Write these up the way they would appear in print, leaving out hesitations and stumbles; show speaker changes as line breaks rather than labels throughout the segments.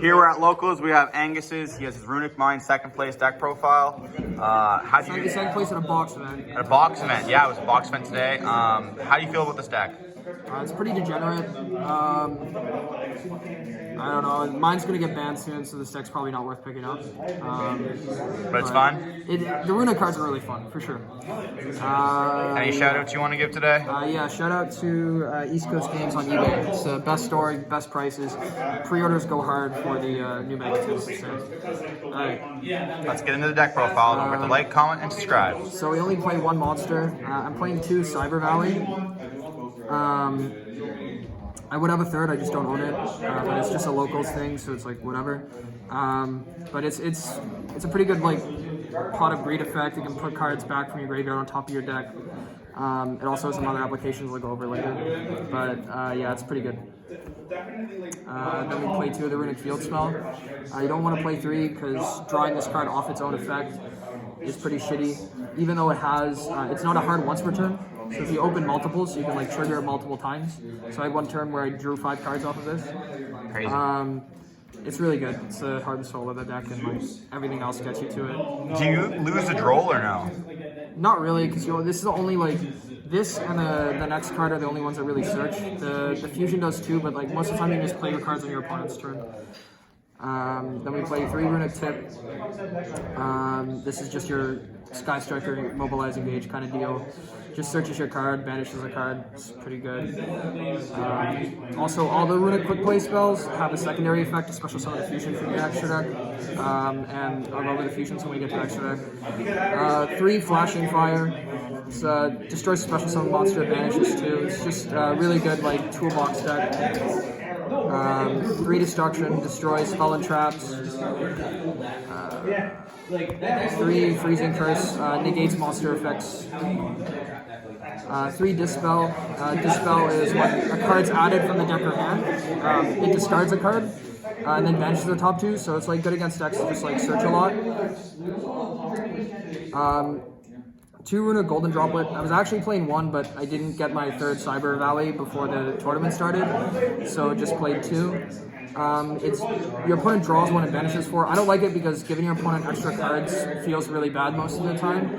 Here we're at Locals. We have Angus's. He has his Runick Mine second place deck profile. How'd you
Second place at a box event.
At a box event? Yeah, it was a box event today. How do you feel about this deck?
It's pretty degenerate. I don't know. Mine's gonna get banned soon, so this deck's probably not worth picking up.
But it's fun.
The Runick cards are really fun, for sure.
Any shout outs you want to give today?
Yeah, shout out to East Coast Games on eBay. It's best story, best prices. Pre-orders go hard for the new Mega 2. All right.
Let's get into the deck profile. Don't forget to like, comment, and subscribe.
So we only play one monster. I'm playing 2 Cyber Valley. I would have a third, I just don't own it, but it's just a locals thing, so it's like whatever. But it's a pretty good like pot of greed effect. You can put cards back from your graveyard on top of your deck. It also has some other applications we'll go over later, but yeah, it's pretty good. Then we play 2 of the Runick Field Spell. You don't want to play 3 because drawing this card off its own effect is pretty shitty. Even though it has, it's not a hard once per turn. So if you open multiples, you can like trigger it multiple times. So I had one turn where I drew 5 cards off of this.
Crazy.
It's really good. It's the heart and soul of the deck, and like everything else gets you to it.
Do you lose a droll or no?
Not really, because this is the only like this and the next card are the only ones that really search. The fusion does too, but like most of the time you just play your cards on your opponent's turn. Then we play 3 Runick Tip. This is just your Sky Striker mobilize engage kind of deal. Just searches your card, banishes a card. It's pretty good. Also, all the Runick quick play spells have a secondary effect, a special summon the fusion from your extra deck. And I'll go over the fusions when we get to extra deck. 3 Flashing Fire. It's, destroys special summon monster, banishes 2. It's just really good like toolbox deck. 3 Destruction, destroys spell and traps. 3 Freezing Curse, negates monster effects. 3 Dispel. Dispel is when a card's added from the deck or hand. It discards a card and then banishes the top 2, so it's like good against decks that just like search a lot. 2 Runick Golden Droplet. I was actually playing 1, but I didn't get my 3rd Cyber Valley before the tournament started, so just played 2. It's your opponent draws 1 and banishes 4. I don't like it because giving your opponent extra cards feels really bad most of the time,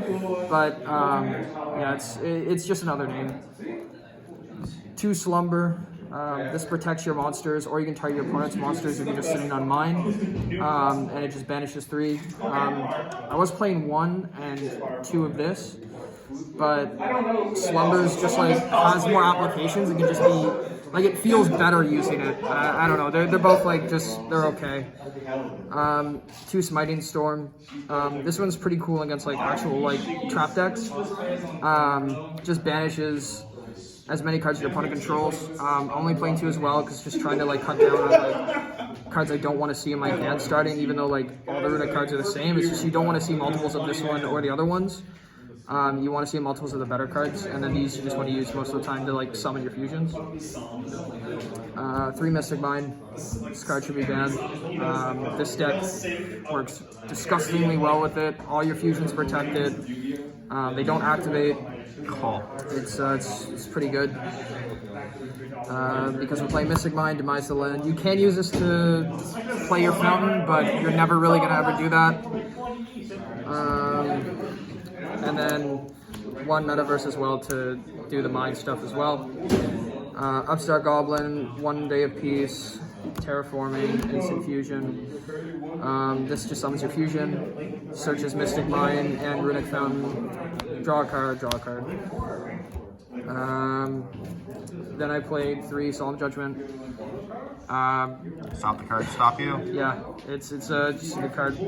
but yeah, it's just another name. 2 Slumber. This protects your monsters, or you can target your opponent's monsters if you're just sitting on mine, and it just banishes 3. I was playing 1 and 2 of this, but Slumber's just like has more applications. It can just be like it feels better using it. I don't know. They're both like they're okay. 2 Smiting Storm. This one's pretty cool against like actual like trap decks. Just banishes as many cards as your opponent controls. Only playing 2 as well because just trying to like cut down on like cards I don't want to see in my hand starting, even though like all the Runick cards are the same. It's just you don't want to see multiples of this one or the other ones. You want to see multiples of the better cards, and then these you just want to use most of the time to like summon your fusions. 3 Mystic Mine. This card should be banned. This deck works disgustingly well with it. All your fusions protected. They don't activate. It's pretty good. Because we're playing Mystic Mine, Demise the Land. You can use this to play your Fountain, but you're never really going to ever do that. And then 1 Metaverse as well to do the Mind stuff as well. Upstart Goblin, 1 Day of Peace, Terraforming, Instant Fusion. This just summons your fusion, searches Mystic Mine and Runick Fountain. Draw a card, draw a card. Then I played 3 Solemn Judgment.
Stop the card to stop you?
Yeah, it's just a good card.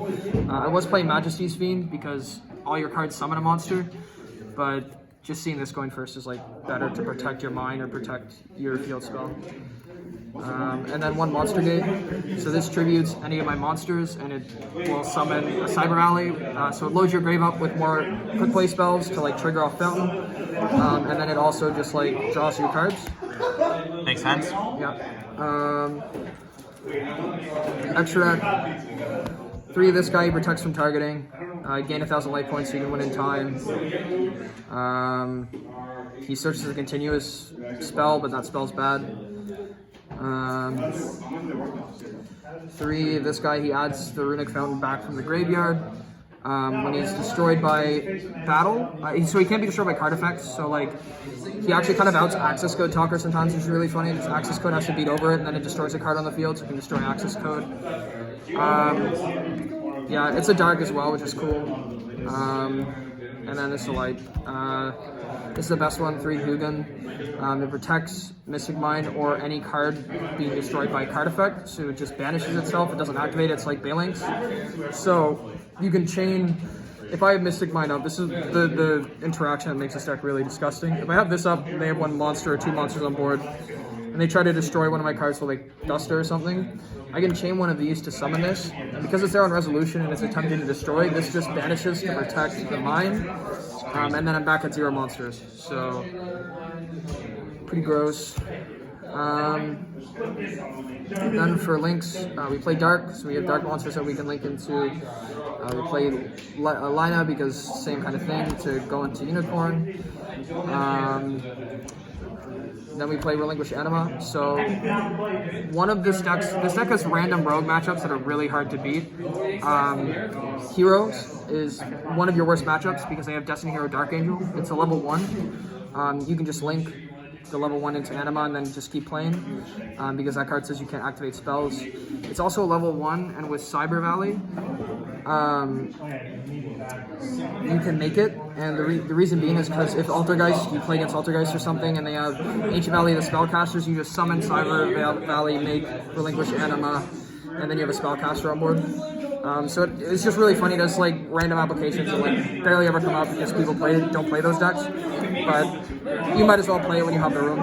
I was playing Majesty's Fiend because all your cards summon a monster, but just seeing this going first is like better to protect your mine or protect your field spell. And then 1 Monster Gate. So this tributes any of my monsters, and it will summon a Cyber Valley. So it loads your grave up with more quick play spells to like trigger off Fountain. And then it also just like draws your cards.
Makes sense.
Yeah. Extra deck. 3 of this guy, he protects from targeting. Gain 1,000 life points so you can win in time. He searches a continuous spell, but that spell's bad. 3, this guy, he adds the Runick Fountain back from the graveyard. When he's destroyed by battle, so he can't be destroyed by card effects, so like, he actually kind of outs access code talker sometimes, which is really funny. Just access code has to beat over it, and then it destroys a card on the field, so it can destroy access code. Yeah, it's a dark as well, which is cool. And then this is a light. This is the best one, 3 Hugin. It protects Mystic Mind or any card being destroyed by card effect, so it just banishes itself. It doesn't activate, it's like Balinks. So you can chain. If I have Mystic Mind up, this is the interaction that makes this deck really disgusting. If I have this up, they have 1 monster or 2 monsters on board, and they try to destroy one of my cards with like Duster or something, I can chain one of these to summon this, and because it's there on resolution and it's attempting to destroy, this just banishes to protect the mind, and then I'm back at 0 monsters, so pretty gross. Then for links, we play Dark, so we have Dark monsters that we can link into. We play Lina because same kind of thing to go into Unicorn. Then we play Relinquish Anima. So one of this deck has random rogue matchups that are really hard to beat. Heroes is one of your worst matchups because they have Destiny Hero Dark Angel. It's a level 1. You can just link the level 1 into Anima and then just keep playing because that card says you can't activate spells. It's also a level 1, and with Cyber Valley, you can make it, and the reason being is because if Altergeist, you play against Altergeist or something, and they have Ancient Valley of the Spellcasters, you just summon Cyber Valley, make Relinquish Anima, and then you have a Spellcaster on board. So it's just really funny. There's like random applications that like barely ever come up because people don't play those decks, but you might as well play it when you have the room.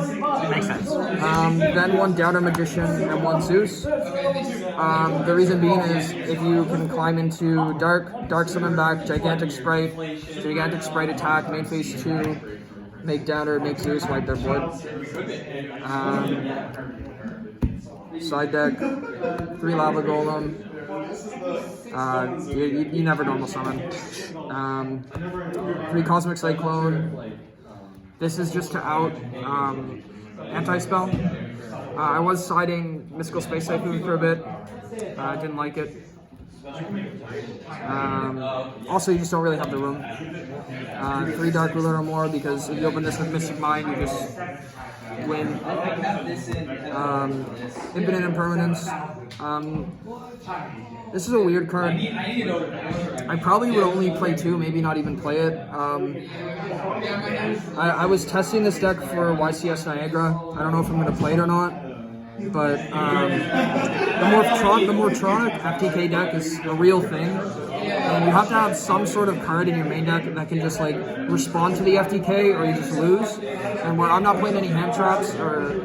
Makes sense.
Then 1 Doubter Magician and 1 Zeus. The reason being is if you can climb into Dark summon back, Gigantic Sprite attack, main phase 2, make Doubter, make Zeus, wipe their board. Side deck, 3 Lava Golem. You never normal summon. 3 Cosmic Cyclone. This is just to out anti-spell. I was siding Mystical Space Typhoon for a bit. I didn't like it. Also, you just don't really have the room. 3 Dark Ruler or more, because if you open this with Mystic Mind, you just win. Infinite Impermanence. This is a weird card. I probably would only play 2, maybe not even play it. I was testing this deck for YCS Niagara. I don't know if I'm going to play it or not. But the Mortronic FTK deck is a real thing. And you have to have some sort of card in your main deck that can just like respond to the FTK or you just lose. And where I'm not playing any hand traps, or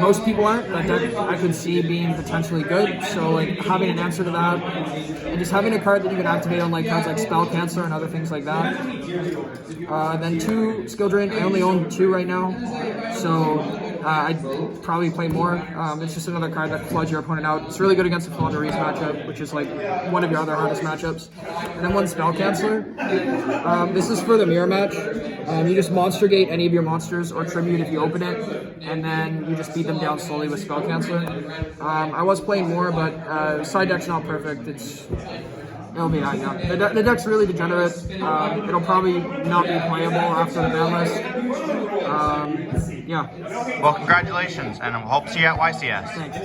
most people aren't, that deck I could see being potentially good. So like having an answer to that, and just having a card that you can activate on like cards like Spell Cancer and other things like that. Then 2 Skill Drain. I only own 2 right now, so I'd probably play more. It's just another card that floods your opponent out. It's really good against the Flandreese matchup, which is like one of your other hardest matchups. And then 1 Spell Canceller. This is for the mirror match. You just monster gate any of your monsters or tribute if you open it, and then you just beat them down slowly with Spell Canceller. I was playing more, but side deck's not perfect. It'll be that, yeah. The deck's really degenerate. It'll probably not be playable after the ban list. Yeah.
Well, congratulations, and I hope to see you at YCS.
Thanks.